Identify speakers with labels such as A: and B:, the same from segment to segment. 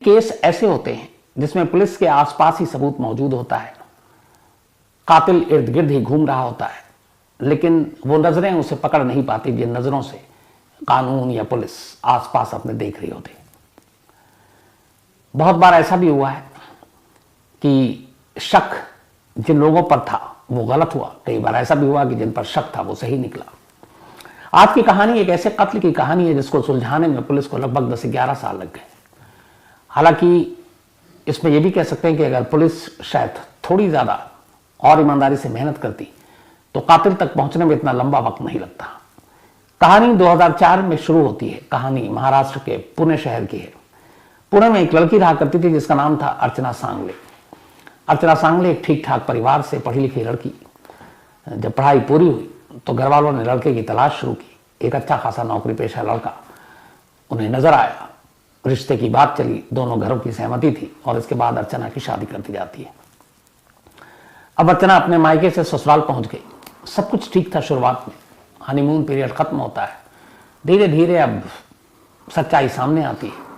A: Case ऐसे होते हैं जिसमें पुलिस के आसपास ही सबूत मौजूद होता है, कातिल इर्द गिर्द ही घूम रहा होता है, लेकिन वो नजरें उसे पकड़ नहीं पाती जिन नजरों से कानून या पुलिस आसपास अपने देख रही होती। बहुत बार ऐसा भी हुआ है कि शक जिन लोगों पर था वो गलत हुआ, कई बार ऐसा भी हुआ कि जिन पर शक था वो सही निकला। आज की कहानी एक ऐसे कत्ल की कहानी है जिसको सुलझाने में पुलिस को लगभग 10 से 11 साल लग गए। हालांकि इसमें यह भी कह सकते हैं कि अगर पुलिस शायद थोड़ी ज्यादा और ईमानदारी से मेहनत करती तो कातिल तक पहुंचने में इतना लंबा वक्त नहीं लगता। कहानी 2004 में शुरू होती है। कहानी महाराष्ट्र के पुणे शहर की है। पुणे में एक लड़की रहा करती थी जिसका नाम था अर्चना सांगले। अर्चना सांगले एक ठीक ठाक परिवार से पढ़ी लिखी लड़की। जब पढ़ाई पूरी हुई तो घर वालों ने लड़के की तलाश शुरू की। एक अच्छा खासा नौकरी पेशा लड़का उन्हें नजर आया, रिश्ते की बात चली, दोनों घरों की सहमति थी और इसके बाद अर्चना की शादी कर दी जाती है। अब अर्चना अपने मायके से ससुराल पहुंच गई। सब कुछ ठीक था शुरुआत में, हनीमून पीरियड खत्म होता है। धीरे धीरे अब सच्चाई सामने आती है।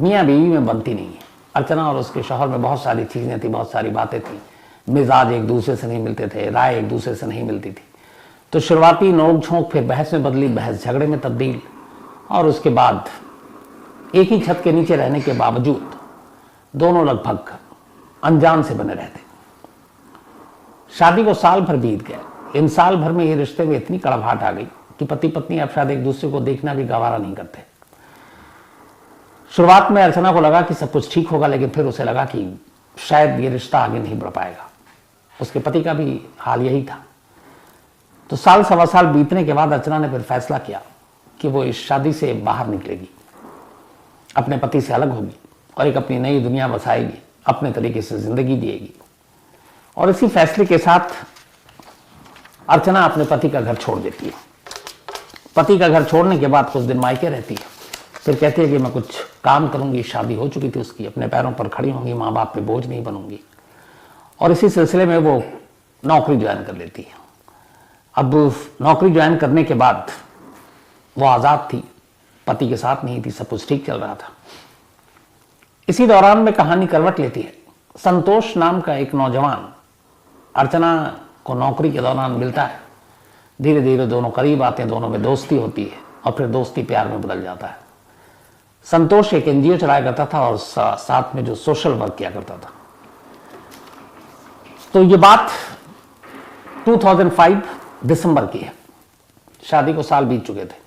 A: मियाँ बीवी में बनती नहीं है। अर्चना और उसके शौहर में बहुत सारी चीजें थी, बहुत सारी बातें थी। मिजाज एक दूसरे से नहीं मिलते थे, राय एक दूसरे से नहीं मिलती थी। तो शुरुआती नोक झोंक फिर बहस में बदली, बहस झगड़े में तब्दील, और उसके बाद एक ही छत के नीचे रहने के बावजूद दोनों लगभग अनजान से बने रहते। शादी को साल भर बीत गए। इन साल भर में ये रिश्ते में इतनी कड़वाहट आ गई कि पति पत्नी अब शायद एक दूसरे को देखना भी गवारा नहीं करते। शुरुआत में अर्चना को लगा कि सब कुछ ठीक होगा, लेकिन फिर उसे लगा कि शायद ये रिश्ता आगे नहीं बढ़ पाएगा। उसके पति का भी हाल यही था। तो साल सवा साल बीतने के बाद अर्चना ने फिर फैसला किया कि वो इस शादी से बाहर निकलेगी, अपने पति से अलग होगी और एक अपनी नई दुनिया बसाएगी, अपने तरीके से जिंदगी जिएगी। और इसी फैसले के साथ अर्चना अपने पति का घर छोड़ देती है। पति का घर छोड़ने के बाद कुछ दिन मायके रहती है, फिर कहती है कि मैं कुछ काम करूंगी। शादी हो चुकी थी उसकी, अपने पैरों पर खड़ी होंगी, माँ बाप पे बोझ नहीं बनूंगी। और इसी सिलसिले में वो नौकरी ज्वाइन कर लेती है। अब नौकरी ज्वाइन करने के बाद वो आज़ाद थी, पति के साथ नहीं थी, सब कुछ ठीक चल रहा था। इसी दौरान में कहानी करवट लेती है। संतोष नाम का एक नौजवान अर्चना को नौकरी के दौरान मिलता है। धीरे धीरे दोनों करीब आते हैं, दोनों में दोस्ती होती है और फिर दोस्ती प्यार में बदल जाता है। संतोष एक एनजीओ चलाया करता था और साथ में जो सोशल वर्क किया करता था। तो ये बात 2005 दिसंबर की है। शादी को साल बीत चुके थे।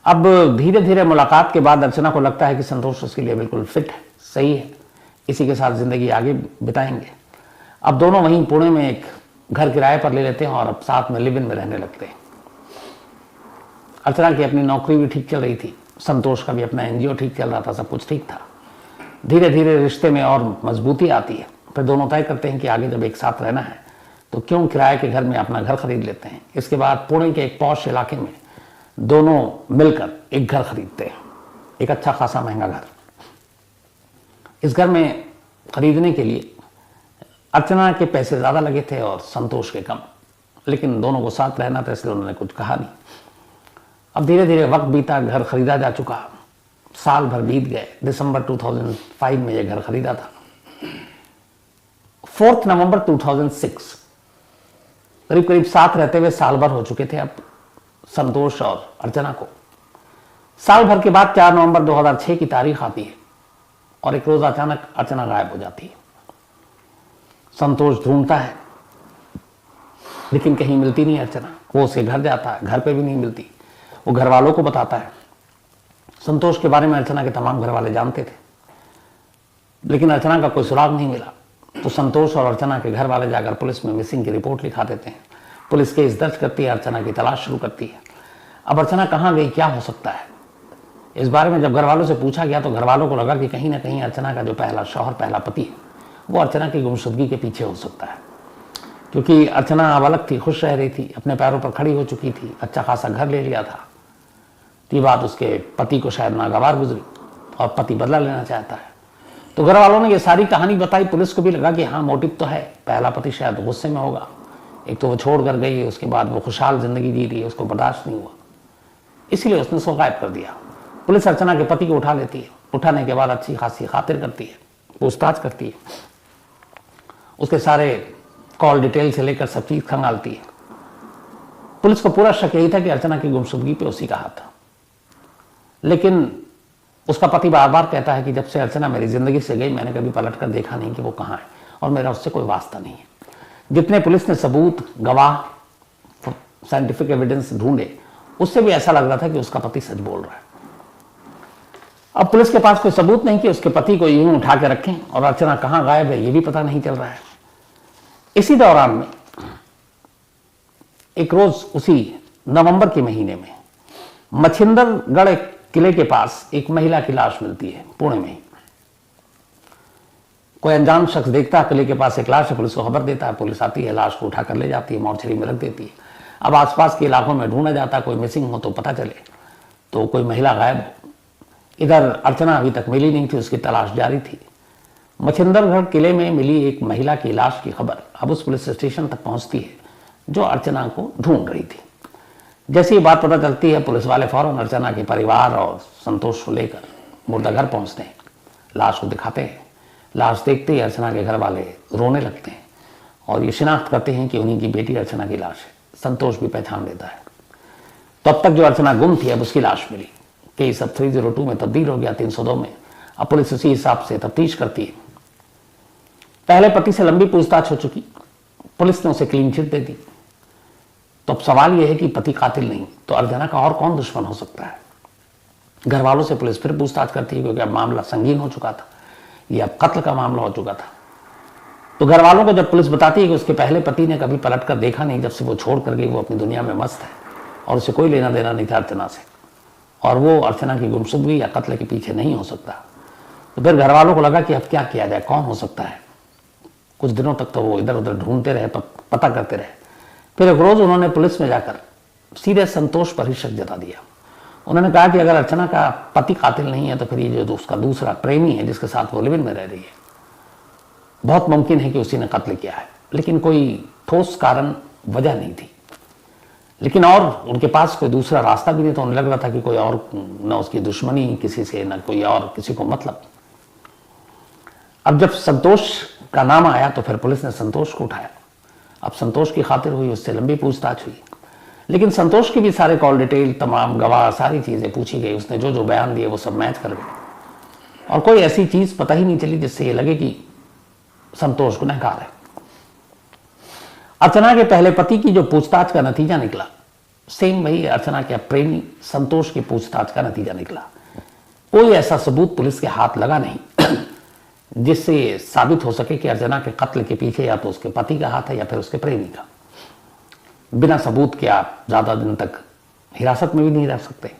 A: अब धीरे धीरे मुलाकात के बाद अर्चना को लगता है कि संतोष उसके लिए बिल्कुल फिट है, सही है, इसी के साथ जिंदगी आगे बिताएंगे। अब दोनों वहीं पुणे में एक घर किराए पर ले लेते हैं और अब साथ में लिव इन में रहने लगते हैं। अर्चना की अपनी नौकरी भी ठीक चल रही थी, संतोष का भी अपना एनजीओ ठीक चल रहा था, सब कुछ ठीक था। धीरे धीरे रिश्ते में और मजबूती आती है। फिर दोनों तय करते हैं कि आगे जब एक साथ रहना है तो क्यों किराए के घर में अपना घर खरीद लेते हैं। इसके बाद पुणे के एक पॉश इलाके में दोनों मिलकर एक घर खरीदते हैं, एक अच्छा खासा महंगा घर। इस घर में खरीदने के लिए अर्चना के पैसे ज्यादा लगे थे और संतोष के कम, लेकिन दोनों को साथ रहना था इसलिए उन्होंने कुछ कहा नहीं। अब धीरे धीरे वक्त बीता, घर खरीदा जा चुका, साल भर बीत गए। दिसंबर 2005 में यह घर खरीदा था। 4 नवंबर 2006, करीब करीब साथ रहते हुए साल भर हो चुके थे अब संतोष और अर्चना को। साल भर के बाद 4 नवंबर 2006 की तारीख आती है और एक रोज अचानक अर्चना गायब हो जाती है। संतोष ढूंढता है लेकिन कहीं मिलती नहीं अर्चना। वो उसके घर जाता है, घर पे भी नहीं मिलती। वो घर वालों को बताता है। संतोष के बारे में अर्चना के तमाम घर वाले जानते थे, लेकिन अर्चना का कोई सुराग नहीं मिला। तो संतोष और अर्चना के घर वाले जाकर पुलिस में मिसिंग की रिपोर्ट लिखा देते हैं। पुलिस केस दर्ज करती है, अर्चना की तलाश शुरू करती है। अब अर्चना कहाँ गई, क्या हो सकता है, इस बारे में जब घर वालों से पूछा गया तो घर वालों को लगा कि कहीं ना कहीं अर्चना का जो पहला शौहर, पहला पति है, वो अर्चना की गुमशुदगी के पीछे हो सकता है। क्योंकि अर्चना अब अलग थी, खुश रह रही थी, अपने पैरों पर खड़ी हो चुकी थी, अच्छा खासा घर ले लिया था। ये बात उसके पति को शायद नागवार गुजरी और पति बदला लेना चाहता है। तो घर वालों ने ये सारी कहानी बताई। पुलिस को भी लगा कि हाँ, मोटिव तो है, पहला पति शायद गुस्से में होगा। एक तो वो छोड़ कर गई, उसके बाद वो खुशहाल जिंदगी जी रही है, उसको बर्दाश्त नहीं हुआ, इसीलिए उसने उसको गायब कर दिया। पुलिस अर्चना के पति को उठा लेती है। उठाने के बाद अच्छी खासी खातिर करती है, पूछताछ करती है, उसके सारे कॉल डिटेल से लेकर सब चीज खंगालती है। पुलिस को पूरा शक यही था कि अर्चना की गुमशुदगी पे उसी का हाथ था। लेकिन उसका पति बार बार कहता है कि जब से अर्चना मेरी जिंदगी से गई मैंने कभी पलट कर देखा नहीं कि वो कहाँ है, और मेरा उससे कोई वास्ता नहीं है। जितने पुलिस ने सबूत, गवाह, साइंटिफिक एविडेंस ढूंढे, उससे भी ऐसा लग रहा था कि उसका पति सच बोल रहा है। अब पुलिस के पास कोई सबूत नहीं कि उसके पति को यूं उठा के रखें, और अर्चना कहाँ गायब है ये भी पता नहीं चल रहा है। इसी दौरान में एक रोज उसी नवंबर के महीने में मछिंदरगढ़ किले के पास एक महिला की लाश मिलती है, पुणे में। कोई अनजान शख्स देखता है किले के पास एक लाश है, पुलिस को खबर देता है, पुलिस आती है, लाश को उठाकर ले जाती है, मोर्चरी में रख देती है। अब आसपास के इलाकों में ढूंढा जाता है, कोई मिसिंग हो तो पता चले, तो कोई महिला गायब हो। इधर अर्चना अभी तक मिली नहीं थी, उसकी तलाश जारी थी। मछिंदरगढ़ किले में मिली एक महिला की लाश की खबर अब उस पुलिस स्टेशन तक पहुंचती है जो अर्चना को ढूंढ रही थी। जैसे ही बात पता चलती है, पुलिस वाले फौरन अर्चना के परिवार और संतोष को लेकर मुर्दाघर पहुंचते हैं, लाश को दिखाते हैं। लाश देखते ही अर्चना के घर वाले रोने लगते हैं और ये शिनाख्त करते हैं कि उन्हीं की बेटी अर्चना की लाश है। संतोष भी पहचान लेता है। तो अब तक जो अर्चना गुम थी, अब उसकी लाश मिली। केस अब 302 में तब्दील हो गया 302 में। अब पुलिस उसी हिसाब से तफ्तीश करती है। पहले पति से लंबी पूछताछ हो चुकी, पुलिस ने उसे क्लीन चिट दे दी। तो अब सवाल यह है कि पति कातिल नहीं तो अर्चना का और कौन दुश्मन हो सकता है। घर वालों से पुलिस फिर पूछताछ करती है, क्योंकि अब मामला संगीन हो चुका था, ये अब कत्ल का मामला हो चुका था। तो घर वालों को जब पुलिस बताती है कि उसके पहले पति ने कभी पलट कर देखा नहीं, जब से वो छोड़ कर गई वो अपनी दुनिया में मस्त है और उसे कोई लेना देना नहीं था अर्चना से, और वो अर्चना की गुमशुदगी या कत्ल के पीछे नहीं हो सकता। तो फिर घर वालों को लगा कि अब क्या किया जाए, कौन हो सकता है। कुछ दिनों तक तो वो इधर उधर ढूंढते रहे, पता करते रहे। फिर एक रोज उन्होंने पुलिस में जाकर सीधे संतोष पर ही शक जता दिया। उन्होंने कहा कि अगर अर्चना का पति कातिल नहीं है तो फिर ये जो उसका दूसरा प्रेमी है जिसके साथ वो लिव इन में रह रही है, बहुत मुमकिन है कि उसी ने कत्ल किया है। लेकिन कोई ठोस कारण, वजह नहीं थी। लेकिन और उनके पास कोई दूसरा रास्ता भी नहीं था। उन्हें लग रहा था कि कोई और, न उसकी दुश्मनी किसी से, न कोई और किसी को मतलब। अब जब संतोष का नाम आया तो फिर पुलिस ने संतोष को उठाया। अब संतोष की खातिर हुई, उससे लंबी पूछताछ हुई, लेकिन संतोष की भी सारे कॉल डिटेल, तमाम गवाह, सारी चीजें पूछी गई। उसने जो जो बयान दिए वो सब मैच कर गए और कोई ऐसी चीज पता ही नहीं चली जिससे ये लगे कि संतोष गुनहगार है। अर्चना के पहले पति की जो पूछताछ का नतीजा निकला, सेम वही अर्चना के प्रेमी संतोष की पूछताछ का नतीजा निकला। कोई ऐसा सबूत पुलिस के हाथ लगा नहीं जिससे साबित हो सके कि अर्चना के कत्ल के पीछे या तो उसके पति का हाथ है या फिर उसके प्रेमी का। बिना सबूत के आप ज्यादा दिन तक हिरासत में भी नहीं रह सकते।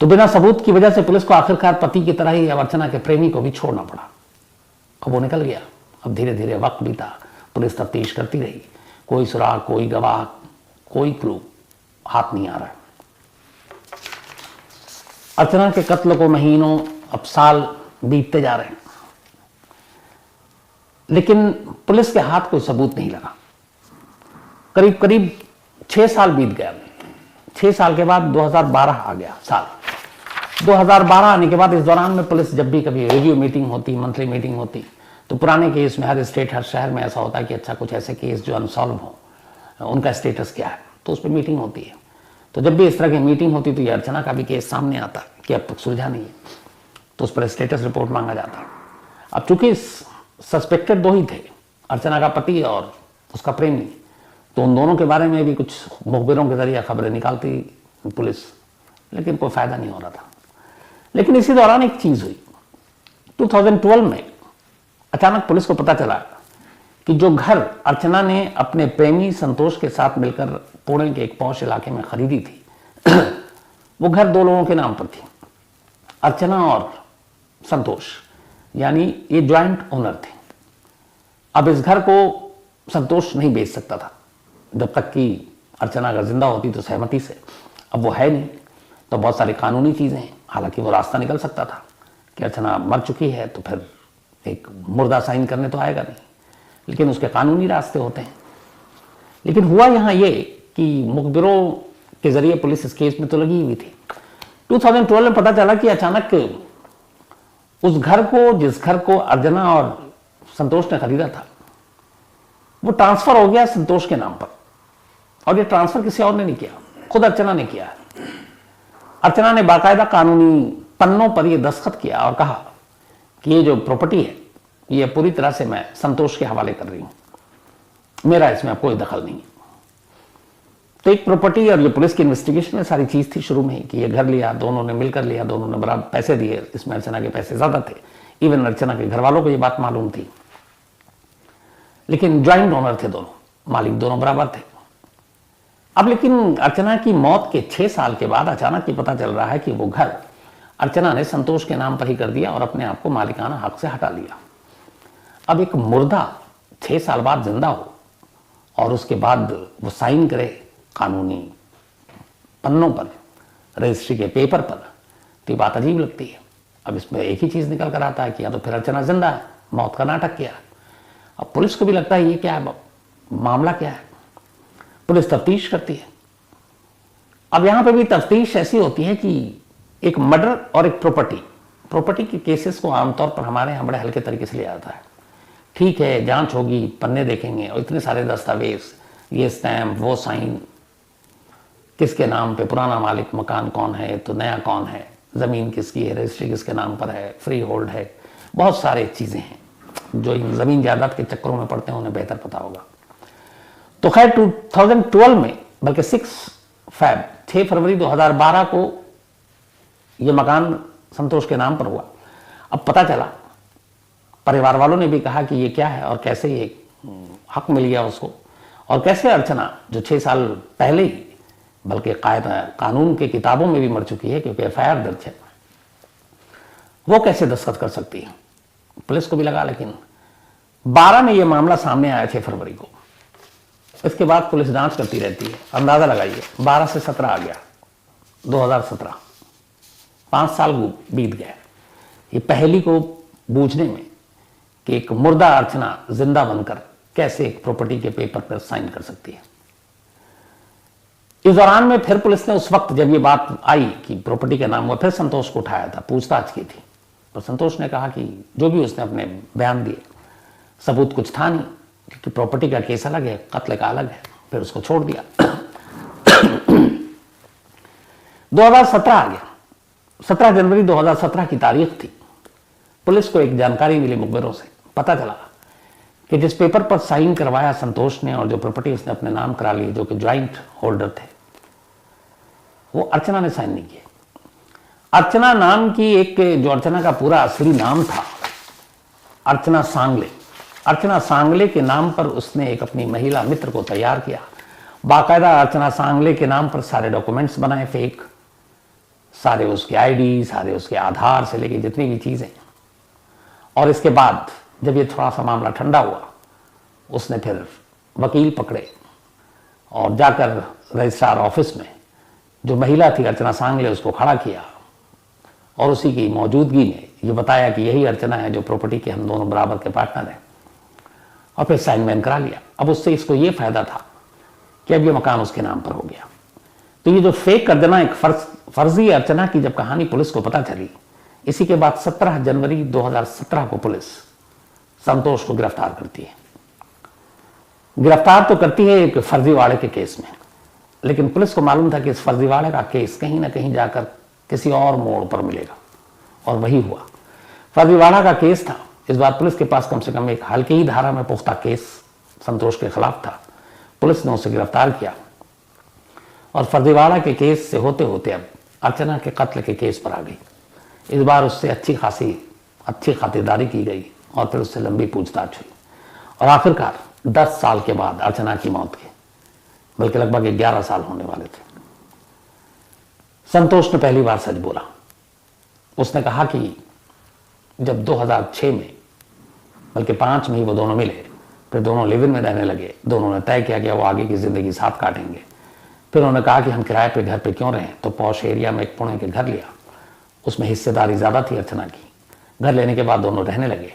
A: तो बिना सबूत की वजह से पुलिस को आखिरकार पति की तरह ही अर्चना के प्रेमी को भी छोड़ना पड़ा। अब वो निकल गया। अब धीरे धीरे वक्त बीता, पुलिस तफ्तीश करती रही, कोई सुराग, कोई गवाह, कोई क्लू हाथ नहीं आ रहा। अर्चना के कत्ल को महीनों, अब साल बीतते जा रहे हैं, लेकिन पुलिस के हाथ कोई सबूत नहीं लगा। करीब करीब 6 साल बीत गया। 6 साल के बाद 2012 आ गया साल। 2012 आने के बाद इस दौरान में पुलिस जब भी कभी रिव्यू मीटिंग होती, मंथली मीटिंग होती, तो पुराने केस में हर स्टेट, हर शहर में ऐसा होता है कि अच्छा कुछ ऐसे केस जो अनसॉल्व हो, उनका स्टेटस क्या है, तो उस पर मीटिंग होती है। तो जब भी इस तरह की मीटिंग होती तो ये अर्चना का भी केस सामने आता कि अब तक सुलझा नहीं है, तो उस पर स्टेटस रिपोर्ट मांगा जाता। अब चूंकि सस्पेक्टेड 2 ही थे, अर्चना का पति और उसका प्रेमी, तो उन दोनों के बारे में भी कुछ मुखबिरों के जरिए खबरें निकालती पुलिस, लेकिन कोई फायदा नहीं हो रहा था। लेकिन इसी दौरान एक चीज हुई। 2012 में अचानक पुलिस को पता चला कि जो घर अर्चना ने अपने प्रेमी संतोष के साथ मिलकर पुणे के एक पौष इलाके में खरीदी थी वो घर 2 लोगों के नाम पर थी, अर्चना और संतोष, यानी ये ज्वाइंट ओनर थे। अब इस घर को संतोष नहीं बेच सकता था जब तक कि अर्चना अगर जिंदा होती तो सहमति से। अब वो है नहीं, तो बहुत सारी कानूनी चीजें हैं। हालांकि वो रास्ता निकल सकता था कि अर्चना मर चुकी है तो फिर एक मुर्दा साइन करने तो आएगा नहीं, लेकिन उसके कानूनी रास्ते होते हैं। लेकिन हुआ यहां ये कि मुखबिरों के जरिए पुलिस इस केस में तो लगी हुई थी, 2012 में पता चला कि अचानक उस घर को, जिस घर को अर्चना और संतोष ने खरीदा था, वो ट्रांसफर हो गया संतोष के नाम पर। और ये ट्रांसफर किसी और ने नहीं किया, खुद अर्चना ने किया। अर्चना ने बाकायदा कानूनी पन्नों पर यह दस्तखत किया और कहा कि ये जो प्रॉपर्टी है ये पूरी तरह से मैं संतोष के हवाले कर रही हूं, मेरा इसमें कोई दखल नहीं है। तो एक प्रॉपर्टी, और ये पुलिस की इन्वेस्टिगेशन में सारी चीज थी शुरू में ही कि ये घर लिया, दोनों ने मिलकर लिया, दोनों ने बराबर पैसे दिए, इसमें अर्चना के पैसे ज्यादा थे, इवन अर्चना के घर वालों को ये बात मालूम थी। लेकिन ज्वाइंट ओनर थे दोनों, मालिक दोनों बराबर थे। अब लेकिन अर्चना की मौत के 6 साल के बाद अचानक ये पता चल रहा है कि वो घर अर्चना ने संतोष के नाम पर ही कर दिया और अपने आप को मालिकाना हक से हटा लिया। अब एक मुर्दा 6 साल बाद जिंदा हो और उसके बाद वो साइन करे कानूनी पन्नों पर, रजिस्ट्री के पेपर पर, तो ये बात अजीब लगती है। अब इसमें एक ही चीज निकल कर आता है कि या तो फिर अर्चना जिंदा है, मौत का नाटक किया। अब पुलिस को भी लगता है ये क्या है, मामला क्या है। पुलिस तफ्तीश करती है। अब यहां पर भी तफ्तीश ऐसी होती है कि एक मर्डर और एक प्रॉपर्टी के केसेस को आमतौर पर हमारे यहां बड़े हल्के तरीके से लिया जाता है। ठीक है, जांच होगी, पन्ने देखेंगे और इतने सारे दस्तावेज, ये स्टैम्प, वो साइन, किसके नाम पे, पुराना मालिक मकान कौन है, तो नया कौन है, जमीन किसकी है, रजिस्ट्री किसके नाम पर है, फ्री होल्ड है, बहुत सारे चीजें हैं जो इन जमीन जायदाद के चक्करों में पड़ते हैं, उन्हें बेहतर पता होगा। तो खैर 2012 में, बल्कि 6 फरवरी 2012 को यह मकान संतोष के नाम पर हुआ। अब पता चला, परिवार वालों ने भी कहा कि ये क्या है और कैसे ये हक मिल गया उसको, और कैसे अर्चना जो 6 साल पहले ही, बल्कि कानून के किताबों में भी मर चुकी है क्योंकि FIR दर्ज है, वो कैसे दस्तखत कर सकती है। पुलिस को भी लगा। लेकिन 12 में यह मामला सामने आया, 6 फरवरी को। इसके बाद पुलिस जांच करती रहती है। अंदाजा लगाइए, 12 से 17 आ गया 2017, 5 साल बीत गए ये पहली को बूझने में कि एक मुर्दा अर्चना जिंदा बनकर कैसे एक प्रॉपर्टी के पेपर पर साइन कर सकती है। इस दौरान में फिर पुलिस ने, उस वक्त जब ये बात आई कि प्रॉपर्टी के नाम हुआ, फिर संतोष को उठाया था, पूछताछ की थी। तो संतोष ने कहा कि जो भी उसने अपने बयान दिए, सबूत कुछ था नहीं, क्योंकि प्रॉपर्टी का केस अलग है, कत्ल का अलग है। फिर उसको छोड़ दिया। 2017 आ गया। 17 जनवरी 2017 की तारीख थी। पुलिस को एक जानकारी मिली मुखबिरों से। पता चला कि जिस पेपर पर साइन करवाया संतोष ने और जो प्रॉपर्टी उसने अपने नाम करा ली, जो कि ज्वाइंट होल्डर थे, वो अर्चना ने साइन नहीं किए। अर्चना नाम की एक, जो अर्चना का पूरा असली नाम था, अर्चना सांगले, अर्चना सांगले के नाम पर उसने एक अपनी महिला मित्र को तैयार किया। बाकायदा अर्चना सांगले के नाम पर सारे डॉक्यूमेंट्स बनाए फेक, सारे उसके आईडी, सारे उसके आधार से लेके जितनी भी चीजें। और इसके बाद जब ये थोड़ा सा मामला ठंडा हुआ, उसने फिर वकील पकड़े और जाकर रजिस्ट्रार ऑफिस में जो महिला थी अर्चना सांगले, उसको खड़ा किया और उसी की मौजूदगी में ये बताया कि यही अर्चना है जो प्रॉपर्टी के हम दोनों बराबर के पार्टनर हैं, और फिर साइन वैन करा लिया। अब उससे इसको ये फायदा था कि अब ये मकान उसके नाम पर हो गया। तो ये जो फेक अर्चना, एक फर्जी अर्चना की जब कहानी पुलिस को पता चली, इसी के बाद 17 जनवरी 2017 को पुलिस संतोष को गिरफ्तार करती है। गिरफ्तार तो करती है एक फर्जीवाड़े के केस में, लेकिन पुलिस को मालूम था कि इस फर्जीवाड़े का केस कहीं ना कहीं जाकर किसी और मोड़ पर मिलेगा, और वही हुआ। फर्जीवाड़ा का केस था। इस बार पुलिस के पास कम से कम एक हल्की ही धारा में पुख्ता केस संतोष के खिलाफ था। पुलिस ने उसे गिरफ्तार किया और फर्जीवाड़ा के केस से होते होते अब अर्चना के कत्ल के केस पर आ गई। इस बार उससे अच्छी खातिरदारी की गई और फिर उससे लंबी पूछताछ हुई, और आखिरकार 10 साल के बाद अर्चना की मौत के, बल्कि लगभग 11 साल होने वाले थे, संतोष ने पहली बार सच बोला। उसने कहा कि जब 2006 में, बल्कि 5 में ही वो दोनों मिले, फिर दोनों लिव इन में रहने लगे, दोनों ने तय किया कि वो आगे की जिंदगी साथ काटेंगे। फिर उन्होंने कहा कि हम किराए पे घर पे क्यों रहें, तो पॉश एरिया में एक पुणे के घर लिया। उसमें हिस्सेदारी ज़्यादा थी अर्चना की। घर लेने के बाद दोनों रहने लगे,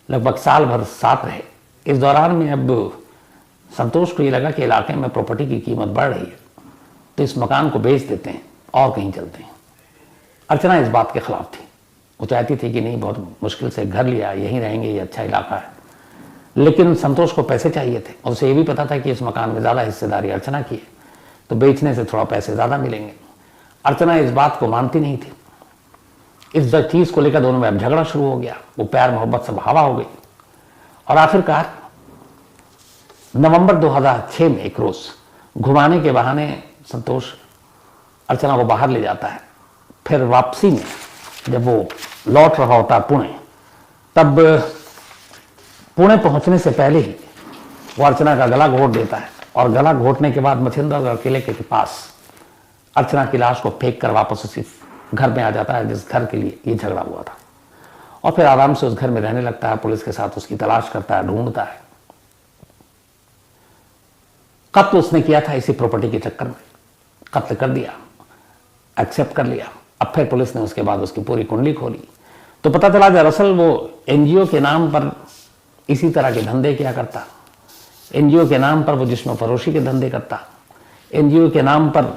A: लगभग साल भर साथ रहे। इस दौरान में अब संतोष को ये लगा कि इलाके में प्रॉपर्टी की कीमत बढ़ रही है, तो इस मकान को बेच देते हैं और कहीं चलते हैं। अर्चना इस बात के खिलाफ थी। वो चाहती थी कि नहीं, बहुत मुश्किल से घर लिया, यहीं रहेंगे, ये अच्छा इलाका है। लेकिन संतोष को पैसे चाहिए थे और उसे ये भी पता था कि इस मकान में ज़्यादा हिस्सेदारी अर्चना की है, तो बेचने से थोड़ा पैसे ज़्यादा मिलेंगे। अर्चना इस बात को मानती नहीं थी। इस चीज़ को लेकर दोनों में अब झगड़ा शुरू हो गया। वो प्यार मोहब्बत सब हवा हो गई और आखिरकार नवंबर 2006 में एक रोज़ घुमाने के बहाने संतोष अर्चना को बाहर ले जाता है। फिर वापसी में जब वो लौट रहा होता पुणे, तब पुणे पहुंचने से पहले ही वो अर्चना का गला घोट देता है और गला घोटने के बाद मछिंद्रगढ़ किले के पास अर्चना की लाश को फेंक कर वापस उसी घर में आ जाता है जिस घर के लिए ये झगड़ा हुआ था, और फिर आराम से उस घर में रहने लगता है। पुलिस के साथ उसकी तलाश करता है, ढूंढता है। कत्ल उसने किया था इसी प्रॉपर्टी के चक्कर में, कत्ल कर दिया, एक्सेप्ट कर लिया। अब फिर पुलिस ने उसके बाद उसकी पूरी कुंडली खोली तो पता चला दरअसल वो एनजीओ के नाम पर इसी तरह के धंधे किया करता। एनजीओ के नाम पर वो जिस्म फरोशी के धंधे करता। एनजीओ के नाम पर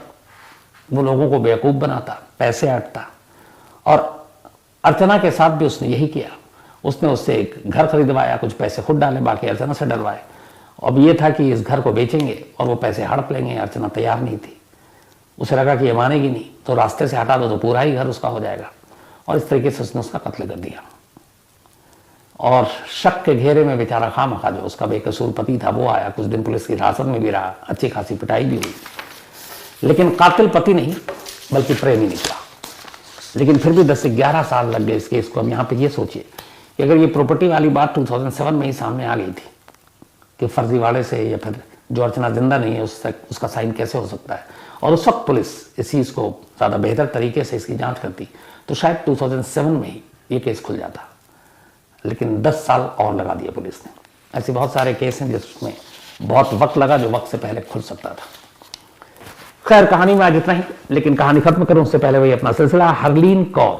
A: वो लोगों को बेवकूफ़ बनाता, पैसे ऐंठता। और अर्चना के साथ भी उसने यही किया। उसने उससे एक घर खरीदवाया, कुछ पैसे खुद डाले, बाकी अर्चना से डलवाए। अब ये था कि इस घर को बेचेंगे और वो पैसे हड़प लेंगे। अर्चना तैयार नहीं थी। उसे लगा कि ये मानेगी नहीं, तो रास्ते से हटा दो तो पूरा ही घर उसका हो जाएगा। और इस तरीके से उसने उसका कत्ल कर दिया। और शक के घेरे में बेचारा खामखा जो उसका बेकसूर पति था वो आया, कुछ दिन पुलिस की हिरासत में भी रहा, अच्छी खासी पिटाई भी हुई, लेकिन कातिल पति नहीं बल्कि प्रेमी निकला। लेकिन फिर भी 10 से 11 साल लग गए इस केस को। हम यहाँ पे ये सोचिए कि अगर ये प्रॉपर्टी वाली बात 2007 में ही सामने आ गई थी कि फर्जीवाड़े से या फिर जो अर्चना जिंदा नहीं है उसका साइन कैसे हो सकता है, और उस वक्त पुलिस इस चीज़ को ज़्यादा बेहतर तरीके से इसकी जांच करती तो शायद 2007 में ही ये केस खुल जाता। लेकिन 10 साल और लगा दिया पुलिस ने। ऐसे बहुत सारे केस हैं जिसमें बहुत वक्त लगा, जो वक्त से पहले खुल सकता था। खैर, कहानी में आज इतना ही, लेकिन कहानी खत्म करूं उससे पहले वही अपना सिलसिला हरलीन कौर